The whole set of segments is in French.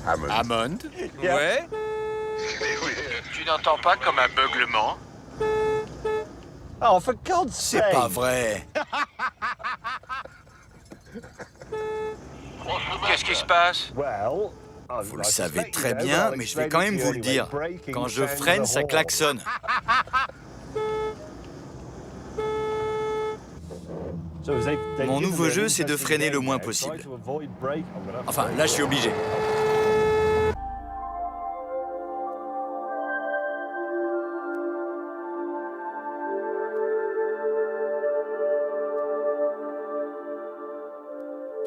Hammond? Ouais? Tu n'entends pas comme un beuglement? Oh, for God's C'est sake! pas vrai. Qu'est-ce qui se passe? Well, Vous le savez très bien, mais je vais quand même vous le dire. Quand je freine, ça klaxonne. Mon nouveau jeu, c'est de freiner le moins possible. Enfin, là, je suis obligé.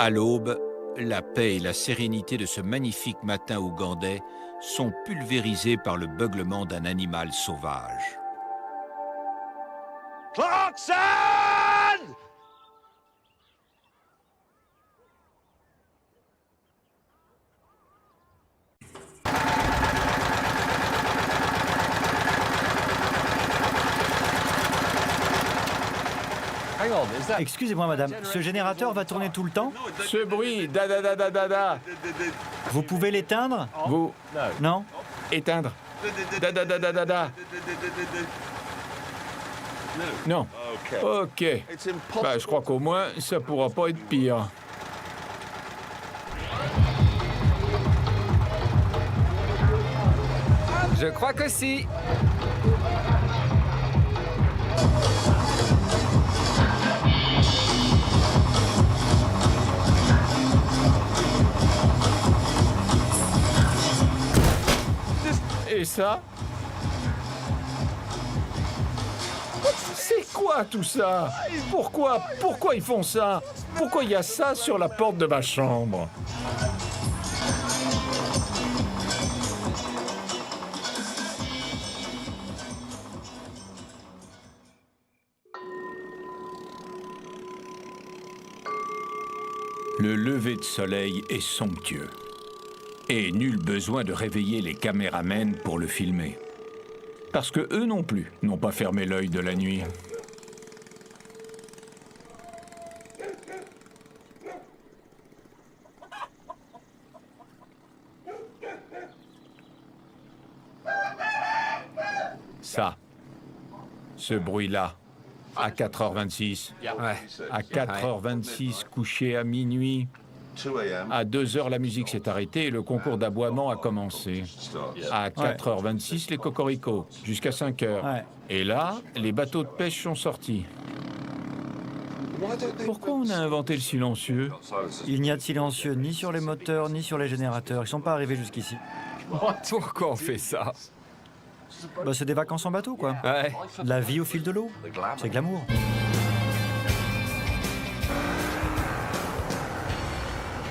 À l'aube, la paix et la sérénité de ce magnifique matin ougandais sont pulvérisées par le beuglement d'un animal sauvage. Clarkson! Excusez-moi, madame, ce générateur va tourner tout le temps? Ce bruit, da. Vous pouvez l'éteindre? Vous Non? éteindre. Da. Non. Ok. Bah, je crois qu'au moins, ça pourra pas être pire. Je crois que si. Et ça? C'est quoi tout ça? Pourquoi ils font ça? Pourquoi il y a ça sur la porte de ma chambre? Le lever de soleil est somptueux. Et nul besoin de réveiller les caméramens pour le filmer. Parce que eux non plus n'ont pas fermé l'œil de la nuit. Ça, ce bruit-là, à 4h26, à 4h26, couché à minuit, à 2h, la musique s'est arrêtée et le concours d'aboiement a commencé. À 4h26, les cocoricots, jusqu'à 5h. Ouais. Et là, les bateaux de pêche sont sortis. Pourquoi on a inventé le silencieux? Il n'y a de silencieux ni sur les moteurs, ni sur les générateurs. Ils sont pas arrivés jusqu'ici. Pourquoi on fait ça? Bah, c'est des vacances en bateau, quoi. Ouais. La vie au fil de l'eau. C'est glamour.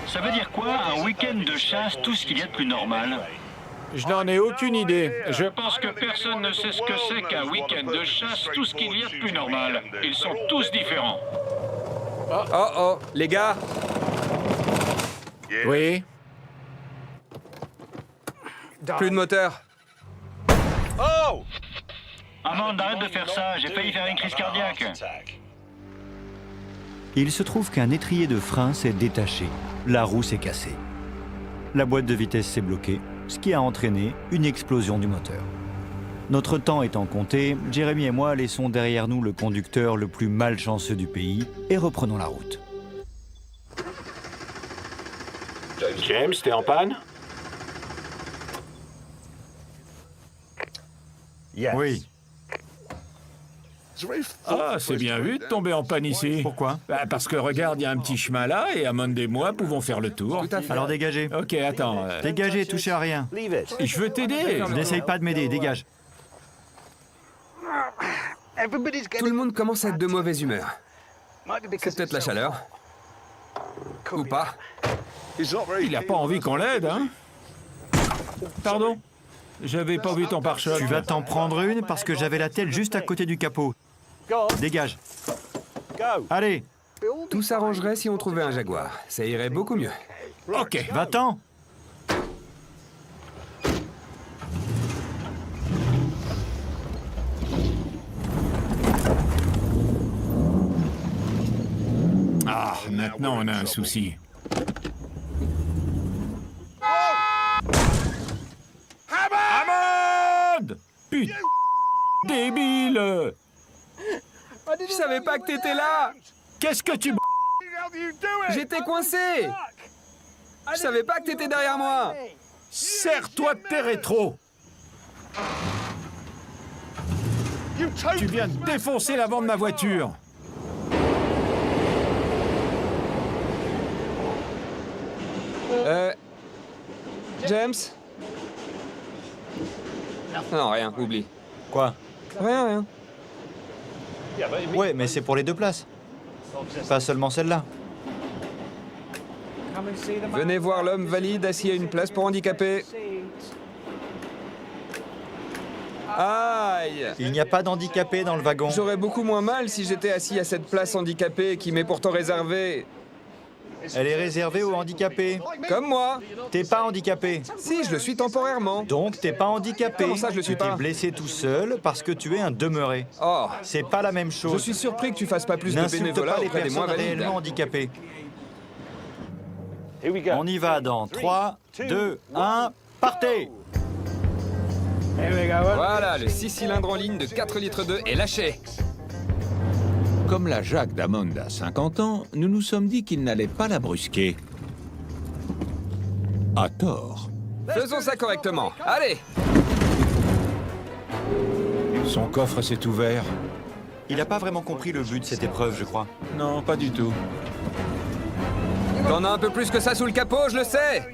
Ça veut dire quoi, un week-end de chasse, tout ce qu'il y a de plus normal? Je n'en ai aucune idée. Je pense que personne ne sait ce que c'est qu'un week-end de chasse, tout ce qu'il y a de plus normal. Ils sont tous différents. Oh, les gars. Oui. Plus de moteur. Amanda, arrête de faire ça, j'ai failli faire une crise cardiaque. Il se trouve qu'un étrier de frein s'est détaché. La roue s'est cassée. La boîte de vitesse s'est bloquée, ce qui a entraîné une explosion du moteur. Notre temps étant compté, Jérémy et moi laissons derrière nous le conducteur le plus malchanceux du pays et reprenons la route. James, t'es en panne? Oui. Ah, c'est bien vu de tomber en panne ici. Pourquoi? Bah, parce que regarde, il y a un petit chemin là et Hammond et moi pouvons faire le tour. Alors dégagez. Ok, attends. Dégagez, touchez à rien. Je veux t'aider. N'essaye pas de m'aider, dégage. Tout le monde commence à être de mauvaise humeur. C'est peut-être la chaleur. Ou pas. Il a pas envie qu'on l'aide, hein? Pardon? J'avais pas vu ton pare-choc. Tu vas t'en prendre une parce que j'avais la tête juste à côté du capot. Dégage. Allez, Tout s'arrangerait si on trouvait un Jaguar. Ça irait beaucoup mieux. Ok. va-t'en. Ah, maintenant on a un souci. débile! Je savais pas que t'étais là. Qu'est-ce que tu... J'étais coincé. Je savais pas que t'étais derrière moi. Serre-toi de tes rétros! Tu viens de défoncer l'avant de ma voiture! James? Non, rien, oublie. Quoi? Rien. Ouais, mais c'est pour les deux places. Pas seulement celle-là. Venez voir l'homme valide assis à une place pour handicapés. Aïe! Il n'y a pas d'handicapés dans le wagon. J'aurais beaucoup moins mal si j'étais assis à cette place handicapée qui m'est pourtant réservée. Elle est réservée aux handicapés. Comme moi. T'es pas handicapé. Si, je le suis temporairement. Donc t'es pas handicapé. Comment ça, je le suis Tu t'es pas? blessé tout seul parce que tu es un demeuré. Oh, C'est pas la même chose. je suis surpris que tu fasses pas plus de N'insulte bénévolat pas les auprès des moins personnes valides. réellement handicapées. Here we go. On y va dans 3, 2, 1, partez! Voilà, le 6 cylindres en ligne de 4 litres d'eau est lâché. Comme la Jacques d'Hammond a 50 ans, nous nous sommes dit qu'il n'allait pas la brusquer. À tort. Faisons ça correctement. Allez! Son coffre s'est ouvert. Il n'a pas vraiment compris le but de cette épreuve, je crois. Non, pas du tout. T'en as un peu plus que ça sous le capot, je le sais!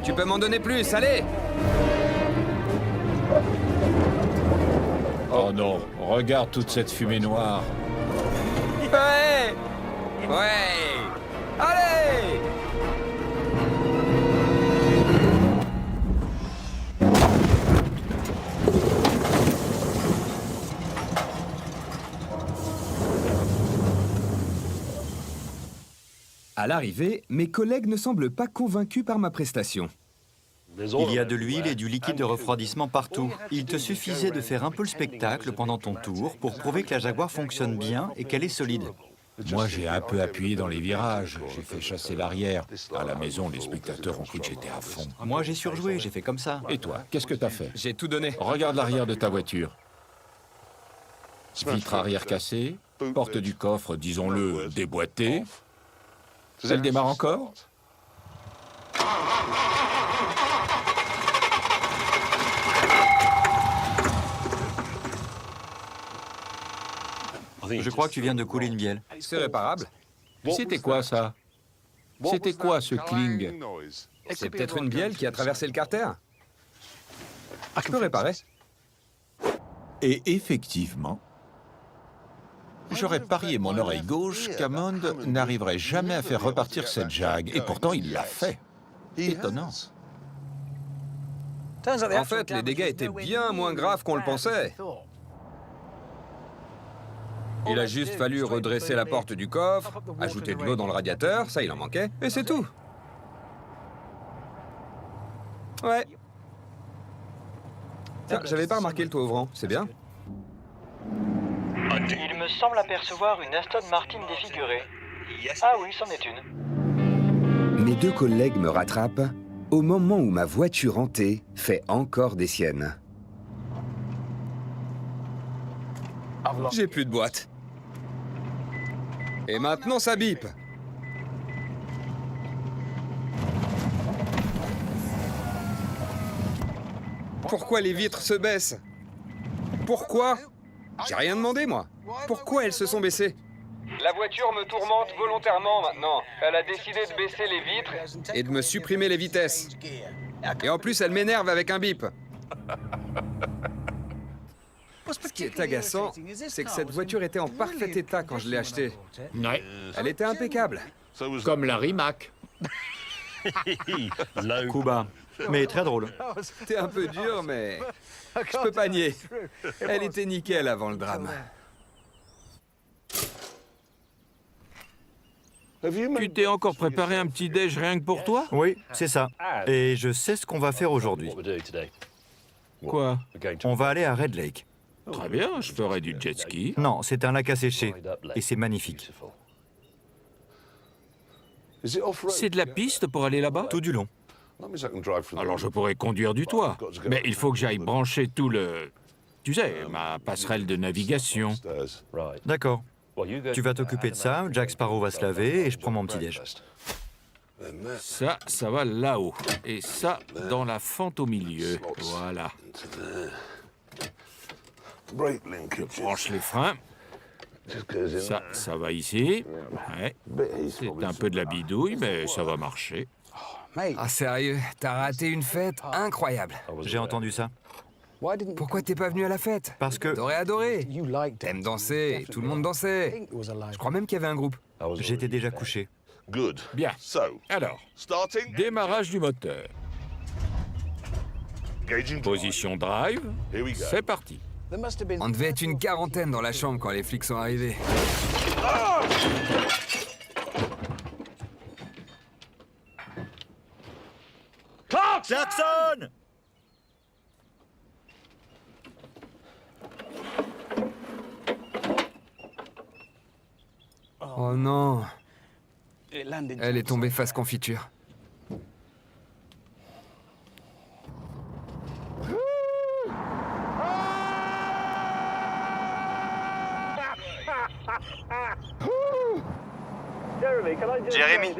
Tu peux m'en donner plus, allez! Oh non, regarde toute cette fumée noire. Ouais! Ouais! Allez! À l'arrivée, mes collègues ne semblent pas convaincus par ma prestation. Il y a de l'huile et du liquide de refroidissement partout. Il te suffisait de faire un peu le spectacle pendant ton tour pour prouver que la Jaguar fonctionne bien et qu'elle est solide. Moi, j'ai un peu appuyé dans les virages. J'ai fait chasser l'arrière. À la maison, les spectateurs ont cru que j'étais à fond. Moi, j'ai surjoué, j'ai fait comme ça. Et toi, qu'est-ce que t'as fait? J'ai tout donné. Regarde l'arrière de ta voiture. Vitre arrière cassée, porte du coffre, disons-le, déboîtée. Elle démarre encore? Je crois que tu viens de couler une bielle. C'est réparable. C'était quoi ça? C'était quoi ce cling? C'est peut-être une bielle qui a traversé le carter. Je peux réparer. Et effectivement, j'aurais parié mon oreille gauche qu'Hammond n'arriverait jamais à faire repartir cette Jag. Et pourtant, il l'a fait. Étonnant. En fait, les dégâts étaient bien moins graves qu'on le pensait. Il a juste fallu redresser la porte du coffre, ajouter de l'eau dans le radiateur, ça il en manquait, et c'est tout. Ouais. Tiens, j'avais pas remarqué le toit ouvrant, c'est bien. Il me semble apercevoir une Aston Martin défigurée. Ah oui, c'en est une. Mes deux collègues me rattrapent au moment où ma voiture hantée fait encore des siennes. J'ai plus de boîte. Et maintenant, ça bip. Pourquoi les vitres se baissent? Pourquoi? J'ai rien demandé, moi. Pourquoi elles se sont baissées? La voiture me tourmente volontairement maintenant. Elle a décidé de baisser les vitres et de me supprimer les vitesses. Et en plus, elle m'énerve avec un bip. Ce qui est agaçant, c'est que cette voiture était en parfait état quand je l'ai achetée. Ouais, Elle était impeccable. comme la Rimac. Coup bas. Mais très drôle. C'était un peu dur, mais je peux pas nier. Elle était nickel avant le drame. Tu t'es encore préparé un petit déj rien que pour toi? Oui, c'est ça. Et je sais ce qu'on va faire aujourd'hui. Quoi? On va aller à Red Lake. Très bien, je ferai du jet ski. Non, c'est un lac asséché. Et c'est magnifique. C'est de la piste pour aller là-bas? Tout du long. Alors je pourrais conduire du toit. Mais il faut que j'aille brancher tout le... Tu sais, ma passerelle de navigation. D'accord. Tu vas t'occuper de ça, Jack Sparrow va se laver et je prends mon petit-déj. Ça va là-haut. Et ça, dans la fente au milieu. Voilà. Je branche les freins. Ça va ici. Ouais. C'est un peu de la bidouille, mais ça va marcher. Ah sérieux, t'as raté une fête incroyable. J'ai entendu ça. Pourquoi t'es pas venu à la fête? Parce que T'aurais adoré. T'aimes danser, tout le monde dansait. Je crois même qu'il y avait un groupe. j'étais déjà couché. Bien. Alors, démarrage du moteur. Position drive. C'est parti. On devait être une quarantaine dans la chambre quand les flics sont arrivés. Jackson! Oh non. Elle est tombée face confiture. Jérémy,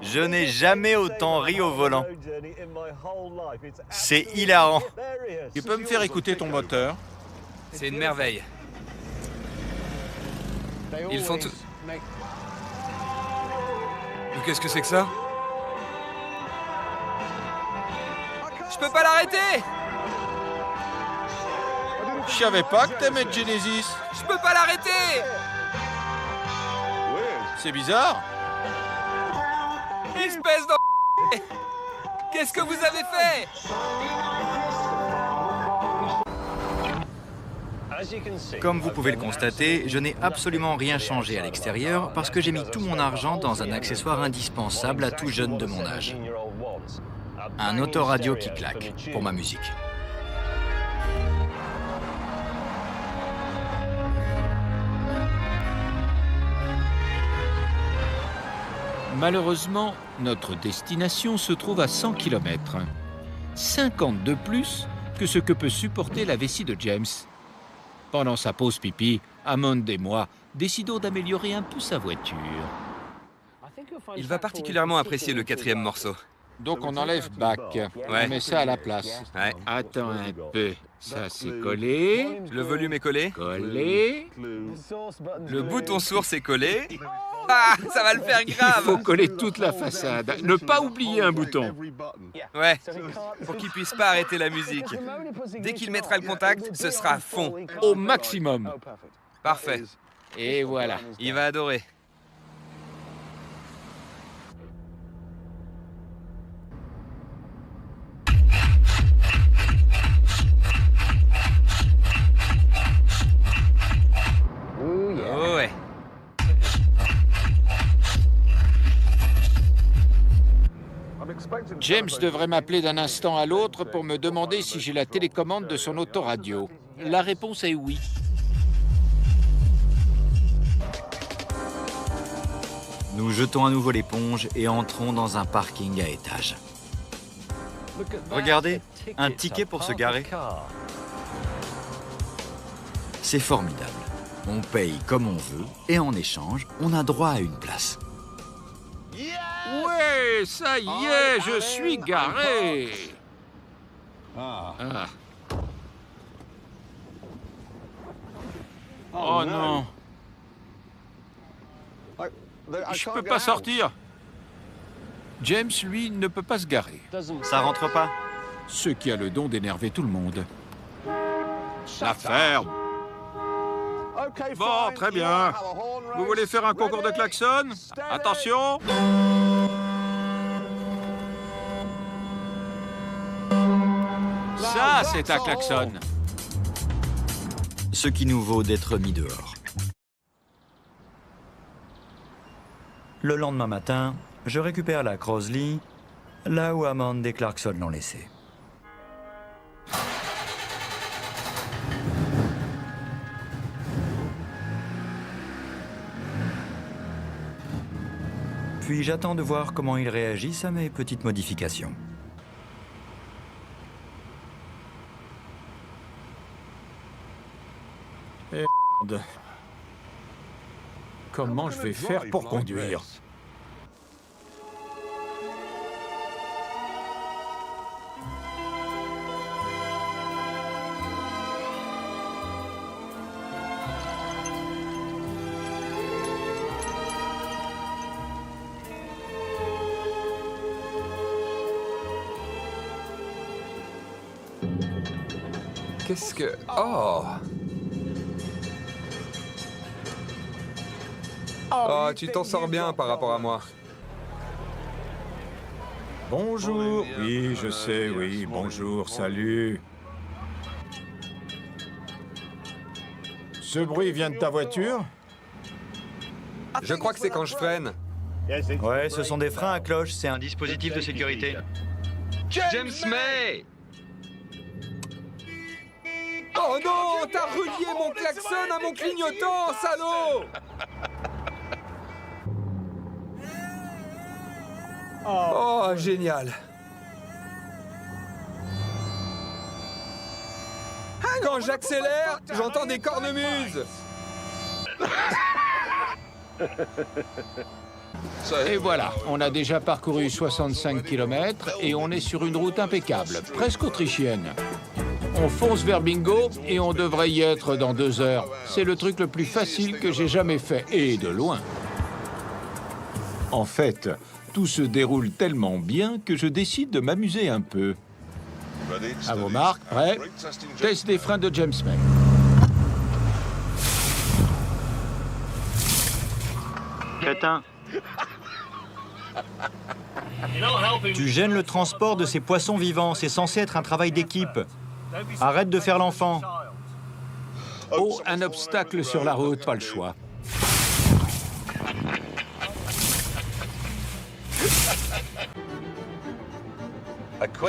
je n'ai jamais autant ri au volant. C'est hilarant. Tu peux me faire écouter ton moteur? C'est une merveille. Ils font tout... Mais qu'est-ce que c'est que ça? Je peux pas l'arrêter! Je savais pas que t'aimais Genesis. Je peux pas l'arrêter! C'est bizarre. Espèce de... Qu'est-ce que vous avez fait? Comme vous pouvez le constater, je n'ai absolument rien changé à l'extérieur parce que j'ai mis tout mon argent dans un accessoire indispensable à tout jeune de mon âge. Un autoradio qui claque pour ma musique. Malheureusement, notre destination se trouve à 100 km. 50 de plus que ce que peut supporter la vessie de James. Pendant sa pause pipi, Hammond et moi décidons d'améliorer un peu sa voiture. Il va particulièrement apprécier le 4e morceau. Donc on enlève back, on met ça à la place. Ouais. Attends un peu, ça c'est collé, Le volume est collé. collé. Le bouton source est collé. Ah, ça va le faire Il faut grave. coller toute la façade, ne pas oublier un bouton. Ouais, pour qu'il puisse pas arrêter la musique. Dès qu'il mettra le contact, ce sera à fond. Au maximum. Parfait. Et voilà. Il va adorer. Oh ouais. James devrait m'appeler d'un instant à l'autre pour me demander si j'ai la télécommande de son autoradio. La réponse est oui. Nous jetons à nouveau l'éponge et entrons dans un parking à étages. Regardez, un ticket pour se garer. C'est formidable. On paye comme on veut et en échange, on a droit à une place. Ouais, ça y est, je suis garé. Ah. Oh non. Je peux pas sortir. James, lui, ne peut pas se garer. Ça rentre pas? Ce qui a le don d'énerver tout le monde. La ferme. Bon, très bien. Vous voulez faire un concours de klaxon? Attention. Ça, c'est un klaxon. Ce qui nous vaut d'être mis dehors. Le lendemain matin, je récupère la Crosley, là où Hammond et Clarkson l'ont laissée. Puis j'attends de voir comment ils réagissent à mes petites modifications. Merde. Comment je vais faire pour conduire? Qu'est-ce que... Oh! Oh, tu t'en sors bien par rapport à moi. Bonjour. Oui, je sais, oui. Bonjour, salut. Ce bruit vient de ta voiture? Je crois que c'est quand je freine. Ouais, ce sont des freins à cloche, c'est un dispositif de sécurité. James May! Oh non, t'as relié mon klaxon à mon clignotant, salaud! Oh, génial. Quand j'accélère, j'entends des cornemuses. Et voilà, on a déjà parcouru 65 km et on est sur une route impeccable, presque autrichienne. On fonce vers Bingo et on devrait y être dans 2 heures. C'est le truc le plus facile que j'ai jamais fait, et de loin. En fait, tout se déroule tellement bien que je décide de m'amuser un peu. À vos marques, prêts? Test des freins de James May. Crétin. Tu gênes le transport de ces poissons vivants, c'est censé être un travail d'équipe. Arrête de faire l'enfant. Oh, un obstacle sur la route, pas le choix.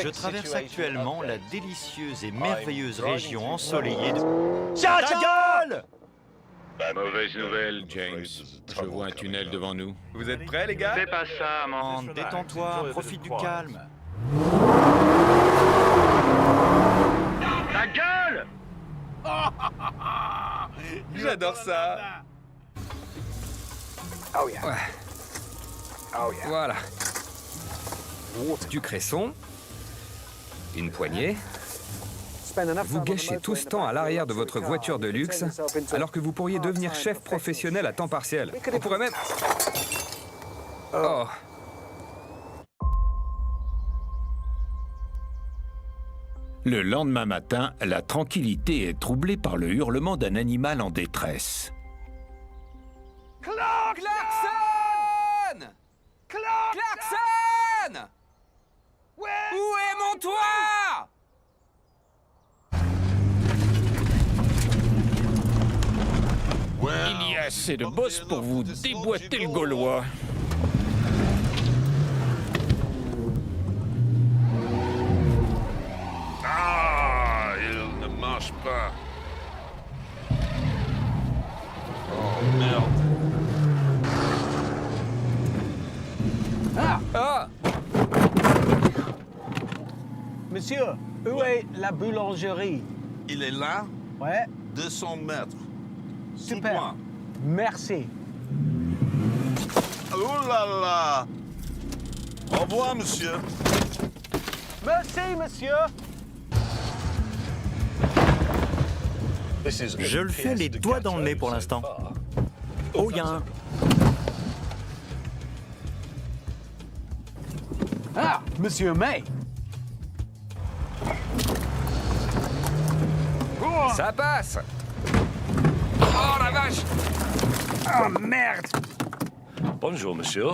Je traverse actuellement la délicieuse et merveilleuse région ensoleillée de... Ta gueule! Mauvaise nouvelle, James. Je vois un tunnel devant nous. Vous êtes prêts, les gars? Fais pas ça, Amande. Détends-toi, profite du calme. Ta gueule! J'adore ça. Voilà. Du cresson. Une poignée. Vous gâchez tout ce temps à l'arrière de votre voiture de luxe, alors que vous pourriez devenir chef professionnel à temps partiel. On pourrait même... Oh. Le lendemain matin, la tranquillité est troublée par le hurlement d'un animal en détresse. Klaxon! Klaxon! Où est mon toit? Il y a assez de boss pour vous déboîter le Gaulois. Ah, il ne marche pas. Oh, merde. Ah! Monsieur, où est la boulangerie? Il est là, Ouais, 200 mètres. super. Tout loin. Merci. Oh là là! Au revoir, monsieur. Merci, monsieur. Je le fais les doigts dans le nez pour l'instant. Oh, il y a un... Ah, monsieur May. Ça passe! Oh la vache! Oh, merde. Bonjour, monsieur.